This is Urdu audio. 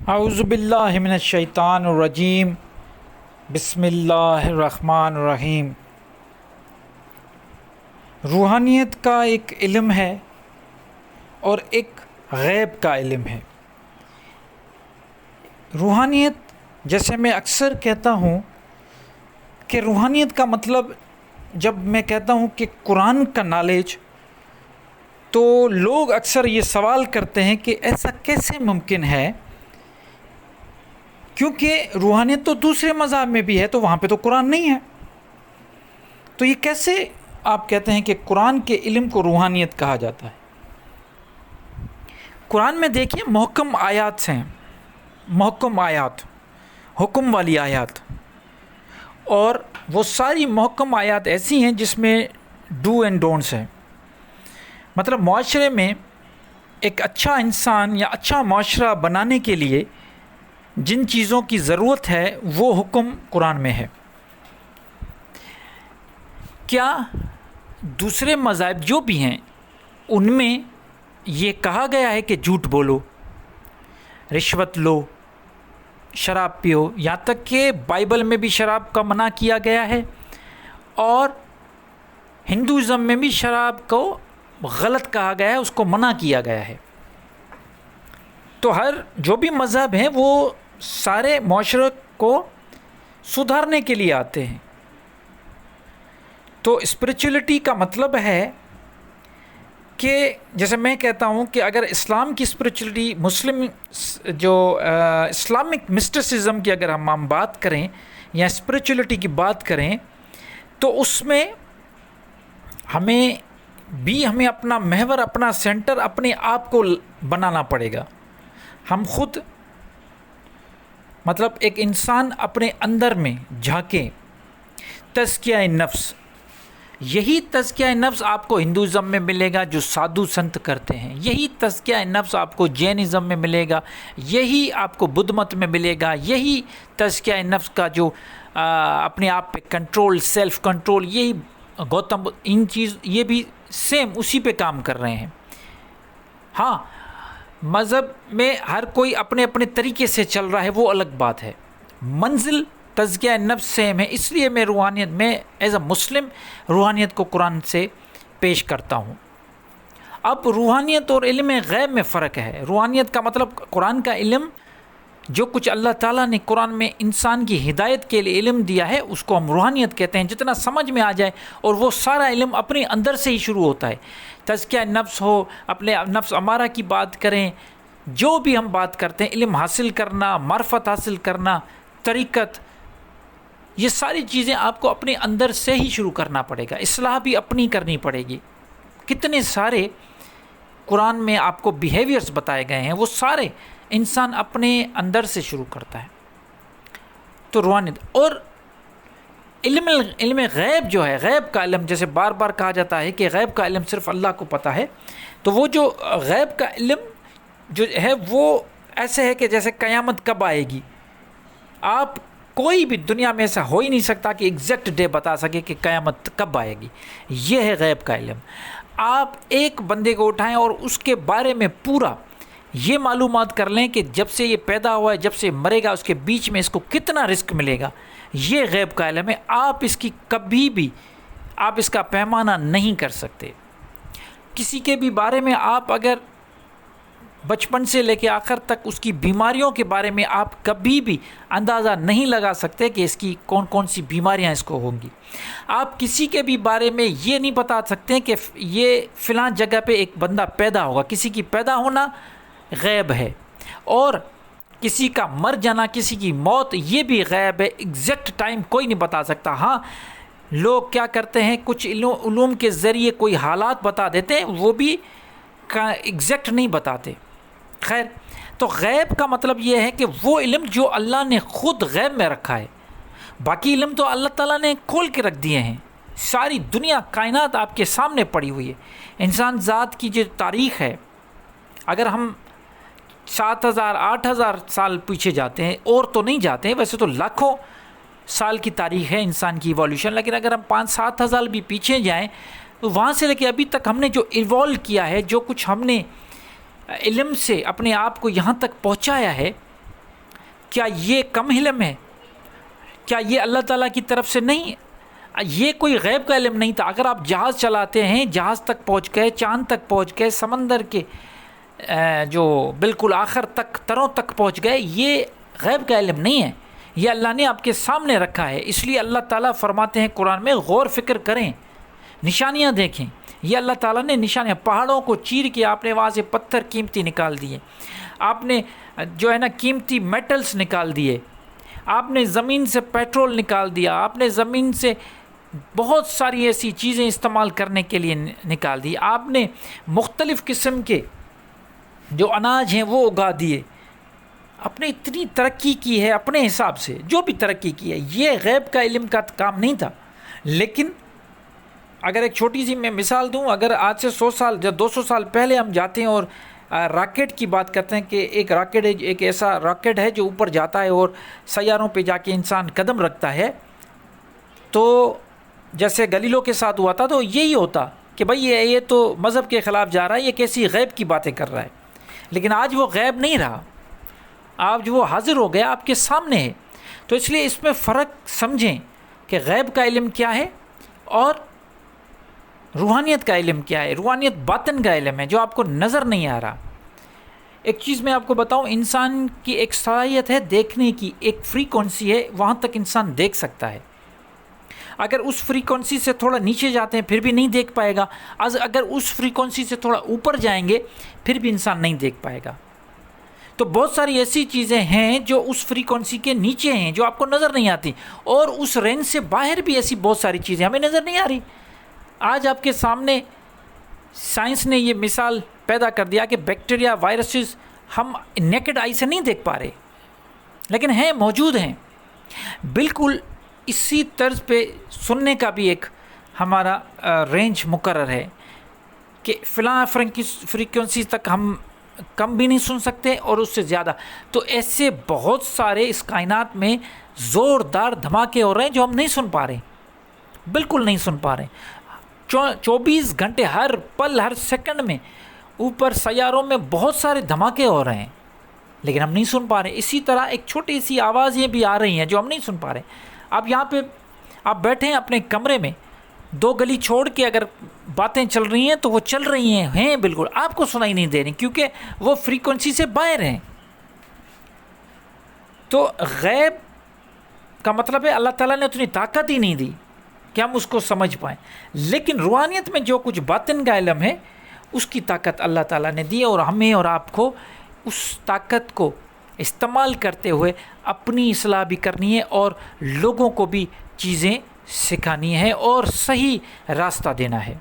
اعوذ باللہ من الشیطان الرجیم، بسم اللہ الرحمن الرحیم۔ روحانیت کا ایک علم ہے اور ایک غیب کا علم ہے۔ روحانیت، جیسے میں اکثر کہتا ہوں کہ روحانیت کا مطلب، جب میں کہتا ہوں کہ قرآن کا نالج، تو لوگ اکثر یہ سوال کرتے ہیں کہ ایسا کیسے ممکن ہے، کیونکہ روحانیت تو دوسرے مذہب میں بھی ہے، تو وہاں پہ تو قرآن نہیں ہے، تو یہ کیسے آپ کہتے ہیں کہ قرآن کے علم کو روحانیت کہا جاتا ہے؟ قرآن میں دیکھیں، محکم آیات ہیں، محکم آیات، حکم والی آیات، اور وہ ساری محکم آیات ایسی ہیں جس میں ڈو اینڈ ڈونٹس ہیں۔ مطلب معاشرے میں ایک اچھا انسان یا اچھا معاشرہ بنانے کے لیے جن چیزوں کی ضرورت ہے وہ حکم قرآن میں ہے۔ کیا دوسرے مذاہب جو بھی ہیں ان میں یہ کہا گیا ہے کہ جھوٹ بولو، رشوت لو، شراب پیو؟ یہاں تک کہ بائبل میں بھی شراب کا منع کیا گیا ہے، اور ہندوازم میں بھی شراب کو غلط کہا گیا ہے، اس کو منع کیا گیا ہے۔ تو ہر جو بھی مذہب ہیں وہ سارے معاشرے کو سدھارنے کے لیے آتے ہیں۔ تو اسپریچولیٹی کا مطلب ہے کہ جیسے میں کہتا ہوں کہ اگر اسلام کی اسپریچولیٹی، مسلم جو اسلامک مسٹسزم کی اگر ہم بات کریں یا اسپریچولیٹی کی بات کریں، تو اس میں ہمیں اپنا محور، اپنا سینٹر، اپنے آپ کو بنانا پڑے گا۔ ہم خود، مطلب ایک انسان اپنے اندر میں جھانکے، تزکیہ نفس، یہی تزکیہ نفس آپ کو ہندوازم میں ملے گا جو سادھو سنت کرتے ہیں، یہی تزکیہ نفس آپ کو جینزم میں ملے گا، یہی آپ کو بدھ مت میں ملے گا، یہی تزکیہ نفس کا جو اپنے آپ پہ کنٹرول، سیلف کنٹرول، یہی گوتم، یہ بھی سیم اسی پہ کام کر رہے ہیں۔ ہاں، مذہب میں ہر کوئی اپنے اپنے طریقے سے چل رہا ہے، وہ الگ بات ہے، منزل تزکیہ نفس سیم ہے۔ اس لیے میں روحانیت میں ایز اے مسلم روحانیت کو قرآن سے پیش کرتا ہوں۔ اب روحانیت اور علم غیب میں فرق ہے۔ روحانیت کا مطلب قرآن کا علم، جو کچھ اللہ تعالیٰ نے قرآن میں انسان کی ہدایت کے لیے علم دیا ہے، اس کو ہم روحانیت کہتے ہیں، جتنا سمجھ میں آ جائے، اور وہ سارا علم اپنے اندر سے ہی شروع ہوتا ہے۔ تزکیہ نفس ہو، اپنے نفس امارہ کی بات کریں، جو بھی ہم بات کرتے ہیں، علم حاصل کرنا، معرفت حاصل کرنا، طریقت، یہ ساری چیزیں آپ کو اپنے اندر سے ہی شروع کرنا پڑے گا۔ اصلاح بھی اپنی کرنی پڑے گی۔ کتنے سارے قرآن میں آپ کو بیہیویئرز بتائے گئے ہیں، وہ سارے انسان اپنے اندر سے شروع کرتا ہے۔ تو روحانیت اور علم غیب جو ہے، غیب کا علم، جیسے بار بار کہا جاتا ہے کہ غیب کا علم صرف اللہ کو پتہ ہے، تو وہ جو غیب کا علم جو ہے وہ ایسے ہے کہ جیسے قیامت کب آئے گی، آپ کوئی بھی دنیا میں ایسا ہو ہی نہیں سکتا کہ ایگزیکٹ ڈے بتا سکے کہ قیامت کب آئے گی۔ یہ ہے غیب کا علم۔ آپ ایک بندے کو اٹھائیں اور اس کے بارے میں پورا یہ معلومات کر لیں کہ جب سے یہ پیدا ہوا ہے، جب سے مرے گا، اس کے بیچ میں اس کو کتنا رزق ملے گا، یہ غیب کا علم ہے۔ آپ اس کی کبھی بھی آپ اس کا پیمانہ نہیں کر سکتے۔ کسی کے بھی بارے میں آپ اگر بچپن سے لے کے آخر تک اس کی بیماریوں کے بارے میں آپ کبھی بھی اندازہ نہیں لگا سکتے کہ اس کی کون کون سی بیماریاں اس کو ہوں گی۔ آپ کسی کے بھی بارے میں یہ نہیں بتا سکتے کہ یہ فلاں جگہ پہ ایک بندہ پیدا ہوگا۔ کسی کی پیدا ہونا غیب ہے، اور کسی کا مر جانا، کسی کی موت، یہ بھی غیب ہے۔ ایگزیکٹ ٹائم کوئی نہیں بتا سکتا۔ ہاں، لوگ کیا کرتے ہیں، کچھ علوم کے ذریعے کوئی حالات بتا دیتے ہیں، وہ بھی ایگزیکٹ نہیں بتاتے۔ خیر، تو غیب کا مطلب یہ ہے کہ وہ علم جو اللہ نے خود غیب میں رکھا ہے۔ باقی علم تو اللہ تعالیٰ نے کھول کے رکھ دیے ہیں۔ ساری دنیا، کائنات آپ کے سامنے پڑی ہوئی ہے۔ انسان ذات کی جو تاریخ ہے، اگر ہم 7,000 8,000 سال پیچھے جاتے ہیں، اور تو نہیں جاتے ہیں، ویسے تو لاکھوں سال کی تاریخ ہے انسان کی ایولیوشن، لیکن اگر ہم 5-7 ہزار بھی پیچھے جائیں، تو وہاں سے لے کے ابھی تک ہم نے جو ایوالو کیا ہے، جو کچھ ہم نے علم سے اپنے آپ کو یہاں تک پہنچایا ہے، کیا یہ کم علم ہے؟ کیا یہ اللہ تعالیٰ کی طرف سے نہیں؟ یہ کوئی غیب کا علم نہیں تھا. اگر آپ جہاز چلاتے ہیں، جہاز تک پہنچ گئے، چاند تک پہنچ گئے، سمندر کے جو بالکل آخر تک تروں تک پہنچ گئے، یہ غیب کا علم نہیں ہے، یہ اللہ نے آپ کے سامنے رکھا ہے. اس لیے اللہ تعالیٰ فرماتے ہیں قرآن میں، غور فکر کریں، نشانیاں دیکھیں. یہ اللہ تعالیٰ نے نشانیاں، پہاڑوں کو چیر کے آپ نے وہاں سے پتھر قیمتی نکال دیے، آپ نے جو ہے نا قیمتی میٹلز نکال دیے، آپ نے زمین سے پیٹرول نکال دیا، آپ نے زمین سے بہت ساری ایسی چیزیں استعمال کرنے کے لیے نکال دی، آپ نے مختلف قسم کے جو اناج ہیں وہ اگا دیے. آپ نے اتنی ترقی کی ہے اپنے حساب سے، جو بھی ترقی کی ہے، یہ غیب کا علم کا کام نہیں تھا. لیکن اگر ایک چھوٹی سی میں مثال دوں، اگر آج سے 100 سال یا 200 سال پہلے ہم جاتے ہیں اور راکٹ کی بات کرتے ہیں کہ ایک راکٹ ہے، ایک ایسا راکٹ ہے جو اوپر جاتا ہے اور سیاروں پہ جا کے انسان قدم رکھتا ہے، تو جیسے گلیلو کے ساتھ ہوا تھا تو یہی ہوتا کہ بھائی یہ تو مذہب کے خلاف جا رہا ہے، یہ کیسی غیب کی باتیں کر رہا ہے. لیکن آج وہ غیب نہیں رہا، آج وہ حاضر ہو گیا، آپ کے سامنے ہے. تو اس لیے اس میں فرق سمجھیں کہ غیب کا علم کیا ہے اور روحانیت کا علم کیا ہے. روحانیت باطن کا علم ہے جو آپ کو نظر نہیں آ رہا. ایک چیز میں آپ کو بتاؤں، انسان کی ایک صلاحیت ہے دیکھنے کی، ایک فریکوینسی ہے، وہاں تک انسان دیکھ سکتا ہے. اگر اس فریکوینسی سے تھوڑا نیچے جاتے ہیں پھر بھی نہیں دیکھ پائے گا، اگر اس فریکوینسی سے تھوڑا اوپر جائیں گے پھر بھی انسان نہیں دیکھ پائے گا. تو بہت ساری ایسی چیزیں ہیں جو اس فریکوینسی کے نیچے ہیں جو آپ کو نظر نہیں آتی، اور اس رینج سے باہر بھی ایسی بہت ساری چیزیں ہمیں نظر نہیں آ رہی. آج آپ کے سامنے سائنس نے یہ مثال پیدا کر دیا کہ بیکٹیریا، وائرسز ہم نیکڈ آئی سے نہیں دیکھ پا رہے، لیکن ہیں، موجود ہیں. بالکل اسی طرز پہ سننے کا بھی ایک ہمارا رینج مقرر ہے کہ فلاں فریکوینسی تک ہم کم بھی نہیں سن سکتے اور اس سے زیادہ. تو ایسے بہت سارے اس کائنات میں زوردار دھماکے ہو رہے ہیں جو ہم نہیں سن پا رہے، بالکل نہیں سن پا رہے. 24 گھنٹے ہر پل ہر سیکنڈ میں اوپر سیاروں میں بہت سارے دھماکے ہو رہے ہیں لیکن ہم نہیں سن پا رہے. اسی طرح ایک چھوٹی سی آوازیں بھی آ رہی ہیں جو ہم نہیں سن پا رہے. اب یہاں پہ آپ بیٹھے ہیں اپنے کمرے میں، 2 گلی چھوڑ کے اگر باتیں چل رہی ہیں تو وہ چل رہی ہیں بالکل آپ کو سنائی نہیں دے رہی کیونکہ وہ فریکوینسی سے باہر ہیں. تو غیب کا مطلب ہے اللہ تعالیٰ نے اتنی طاقت ہی نہیں دی کہ ہم اس کو سمجھ پائیں. لیکن روحانیت میں جو کچھ باطن کا علم ہے اس کی طاقت اللہ تعالیٰ نے دی، اور ہمیں اور آپ کو اس طاقت کو استعمال کرتے ہوئے اپنی اصلاح بھی کرنی ہے اور لوگوں کو بھی چیزیں سکھانی ہے اور صحیح راستہ دینا ہے.